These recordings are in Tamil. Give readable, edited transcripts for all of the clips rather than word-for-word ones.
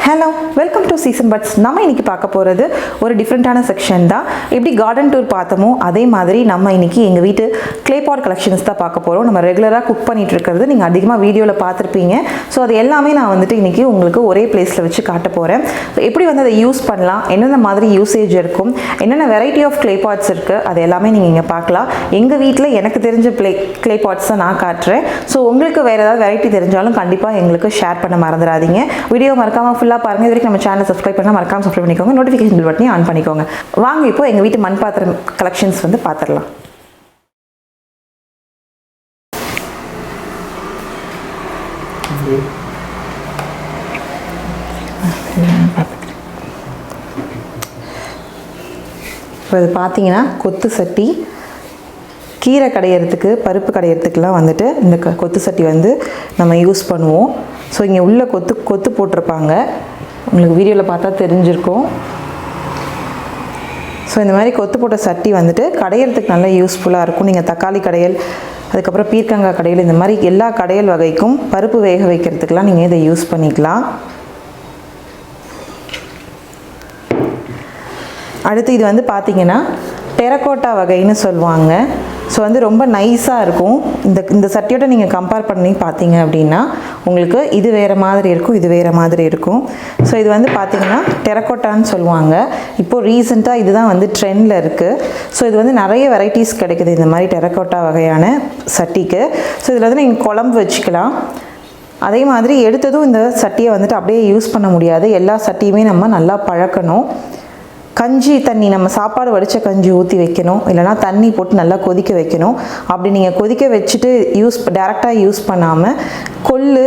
Hello, welcome to Seasonbuds. நம்ம இன்னைக்கு பார்க்க போறது ஒரு டிஃபரண்டான செக்ஷன் தான். இப்படி கார்டன் டூர் பார்த்தோமோ அதே மாதிரி நம்ம இன்னைக்கு எங்க வீட்டு Claypot Collections தான் பார்க்க போறோம். நம்ம ரெகுலரா குக் பண்ணிட்டு இருக்கிறது நீங்க அதிகமா வீடியோல பார்த்திருப்பீங்க. சோ அது எல்லாமே நான் வந்துட்டு இன்னைக்கு உங்களுக்கு ஒரே பிளேஸ்ல வச்சு காட்ட போறேன். எப்படி வந்து அதை யூஸ் பண்ணலாம், என்னென்ன மாதிரி யூசேஜ் இருக்கும், என்னென்ன வெரைட்டி ஆஃப் Claypots இருக்கு, அது எல்லாமே நீங்க இங்க பார்க்கலாம். எங்க வீட்ல எனக்கு தெரிஞ்ச Claypots தான் நான் காட்டுறேன். சோ உங்களுக்கு வேற ஏதாவது வெரைட்டி தெரிஞ்சாலும் கண்டிப்பா எங்களுக்கு ஷேர் பண்ண மறந்துடாதீங்க. வீடியோ மறக்காம ஃபுல்லா பாருங்க. இதுவரைக்கும் நம்ம சேனலை சப்ஸ்கிரைப் பண்ணா மறக்காம சப்ஸ்கிரைப் பண்ணிக்கோங்க. நோட்டிஃபிகேஷன் பெல் பட்டனை ஆன் பண்ணிக்கோங்க. வாங்க இப்போ எங்க வீட்டு மண் பாத்திரம் கலெக்ஷன்ஸ் வந்து பாத்திரலாம். இப்போ இது பார்த்தீங்கன்னா கொத்து சட்டி, கீரை கடையிறதுக்கு பருப்பு கடையிறதுக்குலாம் வந்துட்டு இந்த கொத்து சட்டி வந்து நம்ம யூஸ் பண்ணுவோம். ஸோ இங்கே உள்ள கொத்து போட்டிருப்பாங்க, உங்களுக்கு வீடியோவில் பார்த்தா தெரிஞ்சிருக்கும். ஸோ இந்த மாதிரி கொத்து போட்ட சட்டி வந்துட்டு கடையிறதுக்கு நல்லா யூஸ்ஃபுல்லாக இருக்கும். நீங்கள் தக்காளி கடையல், அதுக்கப்புறம் பீர்க்கங்காய் கடையல், இந்த மாதிரி எல்லா கடையல் வகைக்கும் பருப்பு வேக வைக்கிறதுக்கெலாம் நீங்கள் இதை யூஸ் பண்ணிக்கலாம். அடுத்து இது வந்து பார்த்திங்கன்னா டெரக்கோட்டா வகைன்னு சொல்லுவாங்க. ஸோ வந்து ரொம்ப நைஸாக இருக்கும். இந்த சட்டியோட நீங்கள் கம்பேர் பண்ணி பார்த்தீங்க அப்படின்னா உங்களுக்கு இது வேறு மாதிரி இருக்கும், இது வேறு மாதிரி இருக்கும். ஸோ இது வந்து பார்த்திங்கன்னா டெரக்கோட்டான்னு சொல்லுவாங்க. இப்போது ரீசெண்டாக இதுதான் வந்து ட்ரெண்டில் இருக்குது. ஸோ இது வந்து நிறைய வெரைட்டிஸ் கிடைக்குது இந்த மாதிரி டெரக்கோட்டா வகையான சட்டிக்கு. ஸோ இதில் வந்து நீங்கள் குழம்பு வச்சுக்கலாம். அதே மாதிரி எடுத்ததும் இந்த சட்டியை வந்துட்டு அப்படியே யூஸ் பண்ண முடியாது. எல்லா சட்டியுமே நம்ம நல்லா பழக்கணும். கஞ்சி தண்ணி, நம்ம சாப்பாடு வடித்த கஞ்சி ஊற்றி வைக்கணும், இல்லைனா தண்ணி போட்டு நல்லா கொதிக்க வைக்கணும். அப்படி நீங்கள் கொதிக்க வச்சுட்டு டேரெக்டாக யூஸ் பண்ணாமல் கொள்ளு,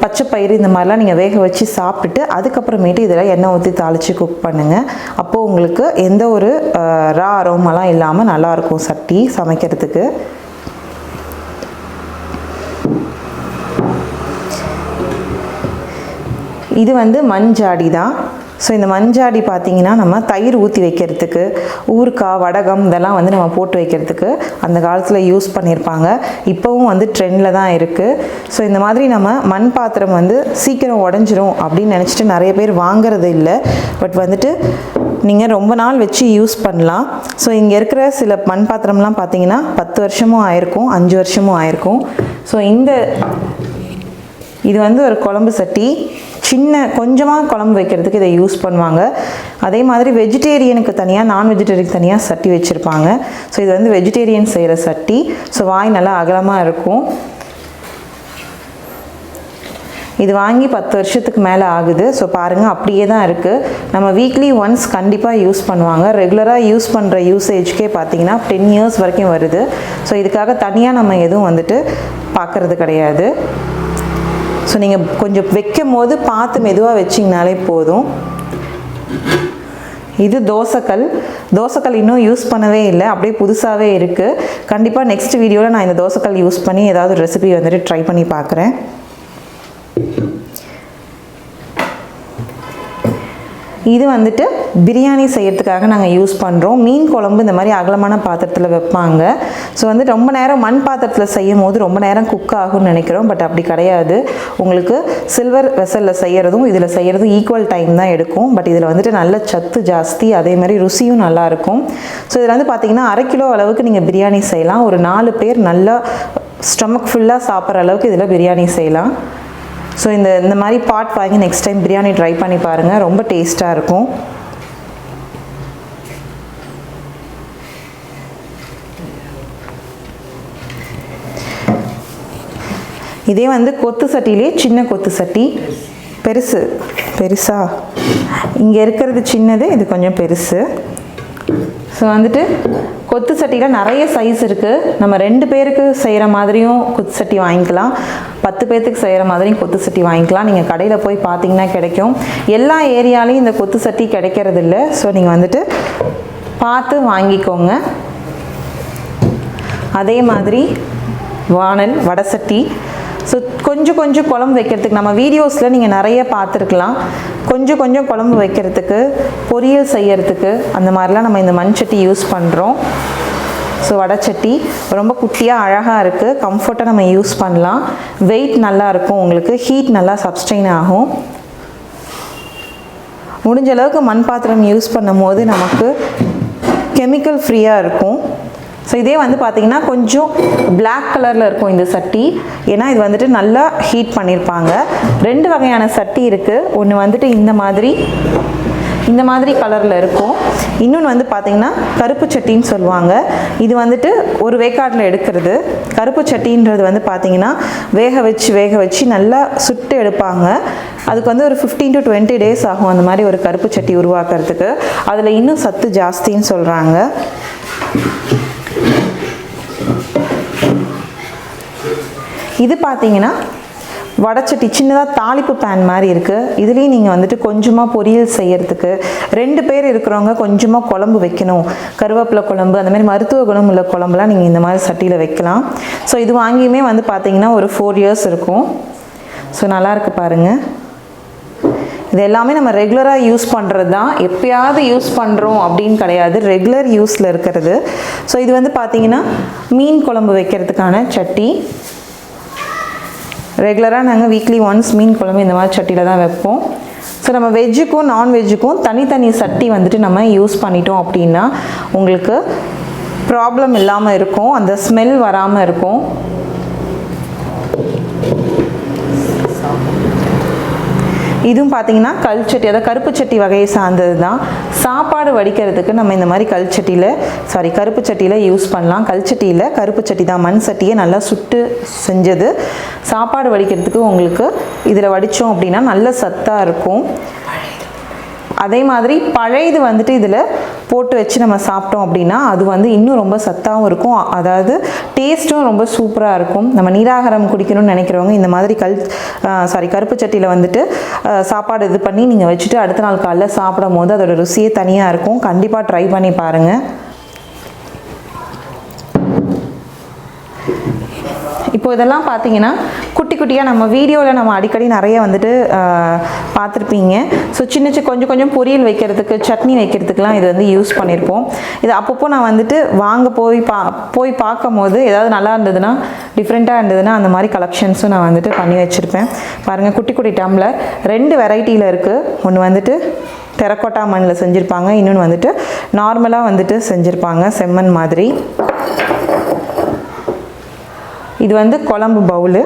பச்சைப்பயிறு இந்த மாதிரிலாம் நீங்கள் வேக வச்சு சாப்பிட்டுட்டு அதுக்கப்புறமேட்டு இதில் எண்ணெய் ஊற்றி தாளித்து குக் பண்ணுங்கள். அப்போது உங்களுக்கு எந்த ஒரு ரா அரோமெல்லாம் இல்லாமல் நல்லாயிருக்கும் சட்டி சமைக்கிறதுக்கு. இது வந்து மண்ஜாடி தான். ஸோ இந்த மண்ஜாடி பார்த்திங்கன்னா நம்ம தயிர் ஊற்றி வைக்கிறதுக்கு, ஊறுகாய், வடகம் இதெல்லாம் வந்து நம்ம போட்டு வைக்கிறதுக்கு அந்த காலத்தில் யூஸ் பண்ணியிருப்பாங்க. இப்போவும் வந்து ட்ரெண்டில் தான் இருக்குது. ஸோ இந்த மாதிரி நம்ம மண் பாத்திரம் வந்து சீக்கிரம் உடஞ்சிரும் அப்படின்னு நினச்சிட்டு நிறைய பேர் வாங்கிறது இல்லை. பட் வந்துட்டு நீங்கள் ரொம்ப நாள் வச்சு யூஸ் பண்ணலாம். ஸோ இங்கே இருக்கிற சில மண் பாத்திரம்லாம் பார்த்திங்கன்னா 10 வருஷமும் ஆயிருக்கும், 5 வருஷமும் ஆயிருக்கும். ஸோ இது வந்து ஒரு குழம்பு சட்டி, சின்ன கொஞ்சமாக குழம்பு வைக்கிறதுக்கு இதை யூஸ் பண்ணுவாங்க. அதே மாதிரி வெஜிடேரியனுக்கு தனியாக, நான் வெஜிடேரியனுக்கு தனியாக சட்டி வச்சுருப்பாங்க. ஸோ இது வந்து வெஜிடேரியன் செய்கிற சட்டி. ஸோ வாய் நல்லா அகலமாக இருக்கும். இது வாங்கி 10 வருஷத்துக்கு மேலே ஆகுது. ஸோ பாருங்கள் அப்படியே தான் இருக்குது. நம்ம வீக்லி ஒன்ஸ் கண்டிப்பாக யூஸ் பண்ணுவாங்க. ரெகுலராக யூஸ் பண்ணுற யூசேஜ்க்கே பார்த்திங்கன்னா 10 இயர்ஸ் வரைக்கும் வருது. ஸோ இதுக்காக தனியாக நம்ம எதுவும் வந்துட்டு பார்க்குறது கிடையாது. ஸோ நீங்கள் கொஞ்சம் வைக்கும் போது பார்த்து மெதுவாக வச்சிங்கனாலே போதும். இது தோசைக்கல் இன்னும் யூஸ் பண்ணவே இல்லை, அப்படியே புதுசாகவே இருக்குது. கண்டிப்பாக நெக்ஸ்ட் வீடியோவில் நான் இந்த தோசைக்கல் யூஸ் பண்ணி ஏதாவது ஒரு ரெசிபி வந்துட்டு ட்ரை பண்ணி பார்க்குறேன். இது வந்துட்டு பிரியாணி செய்கிறதுக்காக நாங்கள் யூஸ் பண்ணுறோம். மீன் குழம்பு இந்த மாதிரி அகலமான பாத்திரத்தில் வைப்பாங்க. ஸோ வந்து ரொம்ப நேரம் மண் பாத்திரத்தில் செய்யும் போது ரொம்ப நேரம் குக் ஆகும்னு நினைக்கிறோம். பட் அப்படி கிடையாது. உங்களுக்கு சில்வர் வெசலில் செய்கிறதும் இதில் செய்கிறதும் ஈக்குவல் டைம் தான் எடுக்கும். பட் இதில் வந்துட்டு நல்ல சத்து ஜாஸ்தி, அதே மாதிரி ருசியும் நல்லாயிருக்கும். ஸோ இதில் வந்து பார்த்திங்கன்னா 1/2 கிலோ அளவுக்கு நீங்கள் பிரியாணி செய்யலாம். ஒரு 4 பேர் நல்லா ஸ்டொமக் ஃபுல்லாக சாப்பிட்ற அளவுக்கு இதில் பிரியாணி செய்யலாம். ஸோ இந்த மாதிரி பாட் வாங்கி நெக்ஸ்ட் டைம் பிரியாணி ட்ரை பண்ணி பாருங்கள், ரொம்ப டேஸ்ட்டாக இருக்கும். இதே வந்து கொத்து சட்டிலே சின்ன கொத்து சட்டி, பெருசா இங்கே இருக்கிறது சின்னது, இது கொஞ்சம் பெருசு. ஸோ வந்துட்டு கொத்து சட்டியில் நிறைய சைஸ் இருக்குது. நம்ம 2 பேருக்கு செய்கிற மாதிரியும் கொத்து சட்டி வாங்கிக்கலாம், 10 பேர்த்துக்கு செய்கிற மாதிரியும் கொத்து சட்டி வாங்கிக்கலாம். நீங்கள் கடையில் போய் பார்த்தீங்கன்னா கிடைக்கும். எல்லா ஏரியாலையும் இந்த கொத்து சட்டி கிடைக்கிறது இல்லை. ஸோ நீங்கள் வந்துட்டு பார்த்து வாங்கிக்கோங்க. அதே மாதிரி வாணல், வடை சட்டி. ஸோ கொஞ்சம் குழம்பு வைக்கிறதுக்கு நம்ம வீடியோஸில் நீங்கள் நிறைய பார்த்துருக்கலாம். கொஞ்சம் குழம்பு வைக்கிறதுக்கு, பொரியல் செய்யறதுக்கு அந்த மாதிரிலாம் நம்ம இந்த மண் சட்டி யூஸ் பண்ணுறோம். ஸோ வடைச்சட்டி ரொம்ப குட்டியாக அழகாக இருக்குது, கம்ஃபர்ட்டாக நம்ம யூஸ் பண்ணலாம். வெயிட் நல்லா இருக்கும், உங்களுக்கு ஹீட் நல்லா சப்ஸ்டெயின் ஆகும். முடிஞ்ச அளவுக்கு மண் பாத்திரம் யூஸ் பண்ணும்போது நமக்கு கெமிக்கல் ஃப்ரீயாக இருக்கும். ஸோ இதே வந்து பார்த்திங்கன்னா கொஞ்சம் பிளாக் கலரில் இருக்கும் இந்த சட்டி. ஏன்னா இது வந்துட்டு நல்லா ஹீட் பண்ணியிருப்பாங்க. 2 வகையான சட்டி இருக்குது. ஒன்று வந்துட்டு இந்த மாதிரி கலரில் இருக்கும். இன்னொன்று வந்து பார்த்திங்கன்னா கருப்பு சட்டின்னு சொல்லுவாங்க. இது வந்துட்டு ஒரு வேக்காட்டில் எடுக்கிறது. கருப்பு சட்டின்றது வந்து பார்த்திங்கன்னா வேக வச்சு நல்லா சுட்டு எடுப்பாங்க. அதுக்கு வந்து ஒரு 15 to 20 days ஆகும் அந்த மாதிரி ஒரு கருப்பு சட்டி உருவாக்குறதுக்கு. அதில் இன்னும் சத்து ஜாஸ்தின்னு சொல்கிறாங்க. இது பார்த்தீங்கன்னா வடச்சட்டி, சின்னதாக தாளிப்பு பேன் மாதிரி இருக்குது. இதுலேயும் நீங்கள் வந்துட்டு கொஞ்சமாக பொரியல் செய்யறதுக்கு, 2 பேர் இருக்கிறவங்க கொஞ்சமாக குழம்பு வைக்கணும், கருவேப்பிலை குழம்பு, அந்த மாதிரி மருத்துவ குணம் உள்ள குழம்புலாம் நீங்கள் இந்த மாதிரி சட்டியில் வைக்கலாம். ஸோ இது வாங்கியுமே வந்து பார்த்தீங்கன்னா ஒரு 4 years இருக்கும். ஸோ நல்லாயிருக்கு பாருங்கள். இது எல்லாமே நம்ம ரெகுலராக யூஸ் பண்ணுறது தான், எப்பயாவது யூஸ் பண்ணுறோம் அப்படின்னு கிடையாது, ரெகுலர் யூஸில் இருக்கிறது. ஸோ இது வந்து பார்த்திங்கன்னா மீன் குழம்பு வைக்கிறதுக்கான சட்டி. ரெகுலராக நாங்கள் வீக்லி ஒன்ஸ் மீன் குழம்பு இந்த மாதிரி சட்டியில் தான் வைப்போம். ஸோ நம்ம வெஜ்ஜுக்கும் நான்வெஜ்ஜுக்கும் தனித்தனி சட்டி வந்துட்டு நம்ம யூஸ் பண்ணிட்டோம் அப்படின்னா உங்களுக்கு ப்ராப்ளம் இல்லாமல் இருக்கும், அந்த ஸ்மெல் வராமல் இருக்கும். இதுவும் பார்த்தீங்கன்னா கல் சட்டி, அதாவது கருப்பு சட்டி வகையை சார்ந்தது தான். சாப்பாடு வடிக்கிறதுக்கு நம்ம இந்த மாதிரி கருப்பு சட்டியில் யூஸ் பண்ணலாம். கல் சட்டியில் கருப்பு சட்டி தான், மண் சட்டியை நல்லா சுட்டு செஞ்சது. சாப்பாடு வடிக்கிறதுக்கு உங்களுக்கு இதில் வடித்தோம் அப்படின்னா நல்ல சத்தாக இருக்கும். அதே மாதிரி பழையது வந்துட்டு இதில் போட்டு வச்சு நம்ம சாப்பிட்டோம் அப்படின்னா அது வந்து இன்னும் ரொம்ப சத்தாகவும் இருக்கும், அதாவது டேஸ்ட்டும் ரொம்ப சூப்பராக இருக்கும். நம்ம நீராகாரம் குடிக்கணும்னு நினைக்கிறவங்க இந்த மாதிரி கருப்பு சட்டியில் வந்துட்டு சாப்பாடு இது பண்ணி நீங்கள் வச்சுட்டு அடுத்த நாள் காலைல சாப்பிடும் போது அதோட ருசியே தனியாக இருக்கும். கண்டிப்பாக ட்ரை பண்ணி பாருங்கள். இப்போ இதெல்லாம் பார்த்தீங்கன்னா குட்டி குட்டியாக நம்ம வீடியோவில் நம்ம அடிக்கடி நிறைய வந்துட்டு பார்த்துருப்பீங்க. ஸோ கொஞ்சம் பொரியல் வைக்கிறதுக்கு, சட்னி வைக்கிறதுக்கெலாம் இது வந்து யூஸ் பண்ணியிருப்போம். இது அப்பப்போ நான் வந்துட்டு வாங்க போய் பார்க்கும் போது ஏதாவது நல்லா இருந்ததுன்னா, டிஃப்ரெண்ட்டாக இருந்ததுன்னா அந்த மாதிரி கலெக்ஷன்ஸும் நான் வந்துட்டு பண்ணி வச்சுருப்பேன். பாருங்கள், குட்டி டம்ளர் 2 வெரைட்டியில் இருக்குது. ஒன்று வந்துட்டு டெரக்கோட்டா மண்ணில் செஞ்சுருப்பாங்க, இன்னொன்று வந்துட்டு நார்மலாக வந்துட்டு செஞ்சுருப்பாங்க செம்மண் மாதிரி. இது வந்து குழம்பு பவுலு.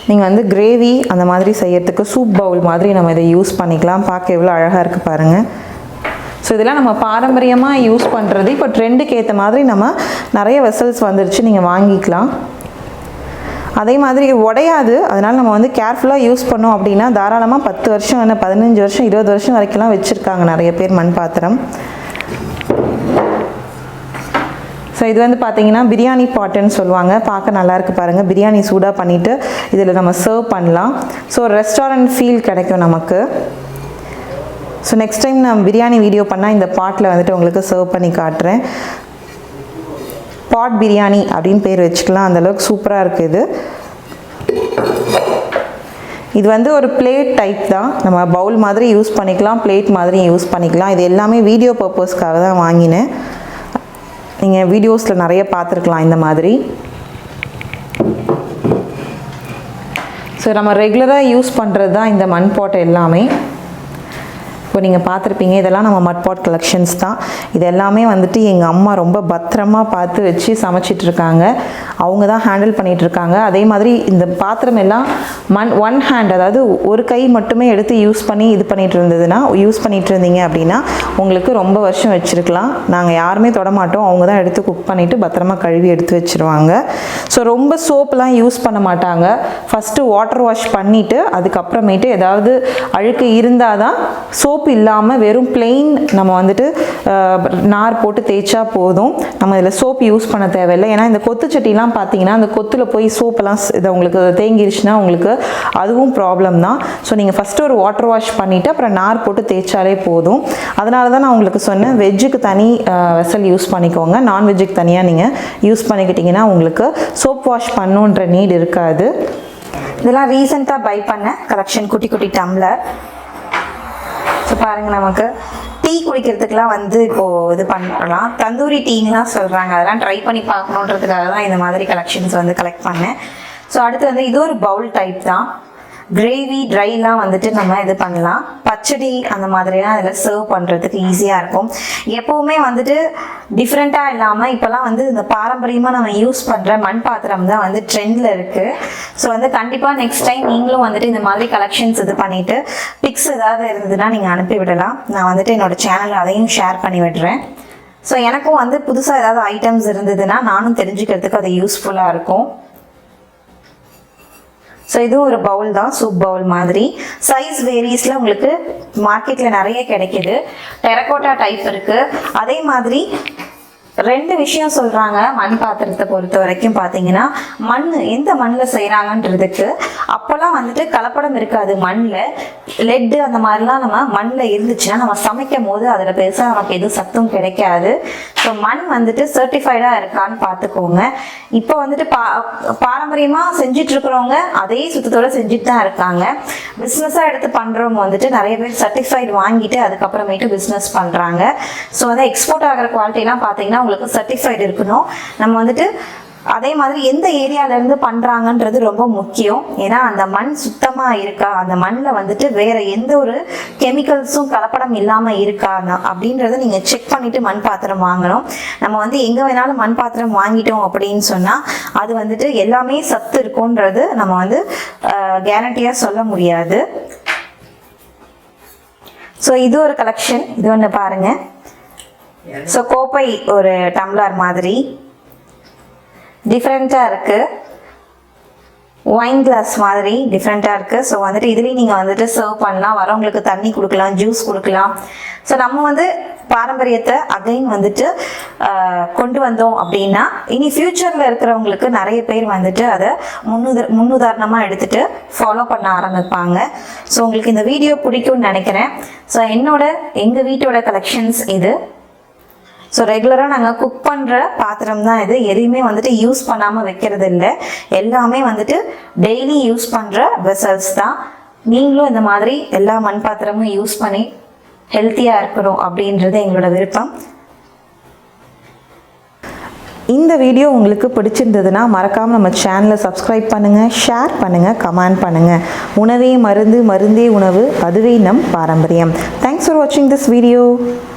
நீங்கள் வந்து கிரேவி அந்த மாதிரி செய்யறதுக்கு சூப் பவுல் மாதிரி நம்ம இதை யூஸ் பண்ணிக்கலாம். பார்க்க எவ்வளோ அழகாக இருக்குது பாருங்கள். ஸோ இதெல்லாம் நம்ம பாரம்பரியமாக யூஸ் பண்ணுறது. இப்போ ட்ரெண்டுக்கு ஏற்ற மாதிரி நம்ம நிறைய வெசல்ஸ் வந்துருச்சு, நீங்கள் வாங்கிக்கலாம். அதே மாதிரி உடையாது, அதனால் நம்ம வந்து கேர்ஃபுல்லாக யூஸ் பண்ணோம் அப்படின்னா தாராளமாக 10 வருஷம், 15 வருஷம், 20 வருஷம் வரைக்கும்லாம் வச்சுருக்காங்க நிறைய பேர் மண் பாத்திரம். ஸோ இது வந்து பார்த்தீங்கன்னா பிரியாணி பாட்டுன்னு சொல்லுவாங்க. பார்க்க நல்லாயிருக்கு பாருங்கள். பிரியாணி சூடாக பண்ணிவிட்டு இதில் நம்ம சர்வ் பண்ணலாம். ஸோ ரெஸ்டாரண்ட் ஃபீல் கிடைக்கும் நமக்கு. ஸோ நெக்ஸ்ட் டைம் நான் பிரியாணி வீடியோ பண்ணால் இந்த பாட்டில் வந்துட்டு உங்களுக்கு சர்வ் பண்ணி காட்டுறேன். பாட் பிரியாணி அப்படின்னு பேர் வச்சுக்கலாம், அந்தளவுக்கு சூப்பராக இருக்குது. இது வந்து ஒரு பிளேட் டைப் தான், நம்ம பவுல் மாதிரி யூஸ் பண்ணிக்கலாம், பிளேட் மாதிரி யூஸ் பண்ணிக்கலாம். இது எல்லாமே வீடியோ பர்பஸ்க்காக தான் வாங்கினேன். நீங்கள் வீடியோஸில் நிறைய பார்த்துருக்கலாம் இந்த மாதிரி. ஸோ நம்ம ரெகுலராக யூஸ் பண்ணுறது தான் இந்த மண் பாட் எல்லாமே. இப்போ நீங்கள் பார்த்துருப்பீங்க, இதெல்லாம் நம்ம மட்பாட் கலெக்ஷன்ஸ் தான். இது எல்லாமே வந்துட்டு எங்கள் அம்மா ரொம்ப பத்திரமாக பார்த்து வச்சு சமைச்சிட்ருக்காங்க. அவங்க தான் ஹேண்டில் பண்ணிகிட்ருக்காங்க. அதே மாதிரி இந்த பாத்திரம் எல்லாம் ஒன் ஹேண்ட், அதாவது ஒரு கை மட்டுமே எடுத்து யூஸ் பண்ணிகிட்டு இருந்தீங்க அப்படின்னா உங்களுக்கு ரொம்ப வருஷம் வச்சுருக்கலாம். நாங்கள் யாருமே தொடமாட்டோம், அவங்க தான் எடுத்து குக் பண்ணிவிட்டு பத்திரமா கழுவி எடுத்து வச்சுருவாங்க. ஸோ ரொம்ப சோப்பெலாம் யூஸ் பண்ண மாட்டாங்க. ஃபஸ்ட்டு வாட்டர் வாஷ் பண்ணிவிட்டு அதுக்கப்புறமேட்டு ஏதாவது அழுக்கு இருந்தால் தான், சோப் இல்லாமல் வெறும் பிளெயின் நம்ம வந்துட்டு நார் போட்டு தேய்ச்சா போதும். நம்ம இதில் சோப் யூஸ் பண்ண தேவையில்லை. ஏன்னா இந்த கொத்து சட்டிலாம் பார்த்தீங்கன்னா அந்த கொத்தில் போய் சோப்பெல்லாம் இதை உங்களுக்கு தேங்கிருச்சுன்னா உங்களுக்கு அதுவும் ப்ராப்ளம் தான். ஸோ நீங்கள் ஃபஸ்ட்டு ஒரு வாட்டர் வாஷ் பண்ணிவிட்டு அப்புறம் நார் போட்டு தேய்ச்சாலே போதும். அதனால தான் நான் உங்களுக்கு சொன்னேன், வெஜ்ஜுக்கு தனி வெசல் யூஸ் பண்ணிக்கோங்க, நான்வெஜ்ஜுக்கு தனியாக நீங்கள் யூஸ் பண்ணிக்கிட்டிங்கன்னா உங்களுக்கு சோப் வாஷ் பண்ணுன்ற நீட் இருக்காது. இதெல்லாம் ரீசெண்டாக பை பண்ண கலெக்ஷன், குட்டி குட்டி டம்ளர். ஸோ பாருங்கள், நமக்கு டீ குடிக்கிறதுக்கெலாம் வந்து இப்போது இது பண்ணலாம், தந்தூரி டீன்லாம் சொல்கிறாங்க, அதெல்லாம் ட்ரை பண்ணி பார்க்கணுன்றதுக்காக தான் இந்த மாதிரி கலெக்ஷன்ஸ் வந்து கலெக்ட் பண்ணேன். ஸோ அடுத்து வந்து இது ஒரு பவுல் டைப் தான். கிரேவி ட்ரைலாம் வந்துட்டு நம்ம இது பண்ணலாம். பச்சடி அந்த மாதிரிலாம் அதில் சர்வ் பண்ணுறதுக்கு ஈஸியாக இருக்கும். எப்போவுமே வந்துட்டு டிஃப்ரெண்ட்டாக இல்லாமல் இப்போலாம் வந்து இந்த பாரம்பரியமாக நம்ம யூஸ் பண்ணுற மண் பாத்திரம் தான் வந்து ட்ரெண்டில் இருக்குது. ஸோ வந்து கண்டிப்பாக நெக்ஸ்ட் டைம் நீங்களும் வந்துட்டு இந்த மாதிரி கலெக்ஷன்ஸ் இது பண்ணிவிட்டு பிக்ஸ் ஏதாவது இருந்ததுன்னா நீங்கள் அனுப்பி விடலாம். நான் வந்துட்டு என்னோடய சேனலில் அதையும் ஷேர் பண்ணி விடுறேன். ஸோ எனக்கும் வந்து புதுசாக ஏதாவது ஐட்டம்ஸ் இருந்ததுன்னா நானும் தெரிஞ்சுக்கிறதுக்கு அது யூஸ்ஃபுல்லாக இருக்கும். ஸோ இதுவும் ஒரு பவுல் தான், சூப் பவுல் மாதிரி. சைஸ் வேரியஸில் உங்களுக்கு மார்க்கெட்டில் நிறைய கிடைக்கிது. டெரகோட்டா டைப் இருக்குது. அதே மாதிரி 2 விஷயம் சொல்கிறாங்க மண் பாத்திரத்தை பொறுத்த வரைக்கும். பார்த்தீங்கன்னா மண் எந்த மண்ணில் செய்கிறாங்கன்றதுக்கு அப்போல்லாம் வந்துட்டு கலப்படம் இருக்காது. மண்ணில் லெட்டு அந்த மாதிரிலாம் நம்ம மண்ணில் இருந்துச்சுன்னா நம்ம சமைக்கும் போது அதில் பெருசாக நமக்கு எதுவும் சத்தும் கிடைக்காது. ஸோ மண் வந்துட்டு சர்டிஃபைடாக இருக்கான்னு பார்த்துக்கோங்க. இப்போ வந்துட்டு பாரம்பரியமாக செஞ்சிட்ருக்கிறவங்க அதே சுத்தத்தோடு செஞ்சுட்டு தான் இருக்காங்க. பிஸ்னஸாக எடுத்து பண்ணுறவங்க வந்துட்டு நிறைய பேர் சர்டிஃபைடு வாங்கிட்டு அதுக்கப்புறமேட்டு பிஸ்னஸ் பண்ணுறாங்க. ஸோ வந்து எக்ஸ்போர்ட் ஆகிற குவாலிட்டிலாம் பார்த்தீங்கன்னா உங்களுக்கு சர்டிஃபைடு இருக்கணும். நம்ம வந்துட்டு அதே மாதிரி எந்த ஏரியாவிலேருந்து பண்ணுறாங்கன்றது ரொம்ப முக்கியம். ஏன்னா அந்த மண் சுத்தமாக இருக்கா, அந்த மண்ணில் வந்துட்டு வேறு எந்த ஒரு கெமிக்கல்ஸும் கலப்படம் இல்லாமல் இருக்கா அப்படின்றத நீங்கள் செக் பண்ணிவிட்டு மண் பாத்திரம் வாங்கணும். நம்ம வந்து எங்கே வேணாலும் மண் பாத்திரம் வாங்கிட்டோம் அப்படின்னு சொன்னால் அது வந்துட்டு எல்லாமே சத்து இருக்குன்றது நம்ம வந்து கேரண்டியாக சொல்ல முடியாது. ஸோ இது ஒரு கலெக்ஷன், இது ஒன்று பாருங்கள். ஸோ கோப்பை ஒரு டம்ளர் மாதிரி டிஃப்ரெண்ட்டாக இருக்குது. ஒயின் கிளாஸ் மாதிரி டிஃப்ரெண்ட்டாக இருக்குது. ஸோ வந்துட்டு இதுலேயும் நீங்கள் வந்துட்டு சர்வ் பண்ணலாம், வரவங்களுக்கு தண்ணி கொடுக்கலாம், ஜூஸ் கொடுக்கலாம். ஸோ நம்ம வந்து பாரம்பரியத்தை அகைன் வந்துட்டு கொண்டு வந்தோம் அப்படின்னா இனி ஃப்யூச்சரில் இருக்கிறவங்களுக்கு நிறைய பேர் வந்துட்டு அதை முன்னுதாரணமாக எடுத்துகிட்டு ஃபாலோ பண்ண ஆரம்பிப்பாங்க. ஸோ உங்களுக்கு இந்த வீடியோ பிடிக்கும்னு நினைக்கிறேன். ஸோ எங்கள் வீட்டோட கலெக்ஷன்ஸ் இது. ஸோ ரெகுலராக நாங்கள் குக் பண்ணுற பாத்திரம் தான் இது. எதையுமே வந்துட்டு யூஸ் பண்ணாமல் வைக்கிறது இல்லை, எல்லாமே வந்துட்டு டெய்லி யூஸ் பண்ணுற வெசல்ஸ் தான். நீங்களும் இந்த மாதிரி எல்லா மண் பாத்திரமும் யூஸ் பண்ணி ஹெல்த்தியாக இருக்கணும் அப்படின்றது எங்களோட விருப்பம். இந்த வீடியோ உங்களுக்கு பிடிச்சிருந்ததுன்னா மறக்காமல் நம்ம சேனலை சப்ஸ்கிரைப் பண்ணுங்கள், ஷேர் பண்ணுங்கள், கமெண்ட் பண்ணுங்கள். உணவே மருந்து, மருந்தே உணவு, அதுவே நம் பாரம்பரியம். தேங்க்ஸ் ஃபார் வாட்சிங் திஸ் வீடியோ.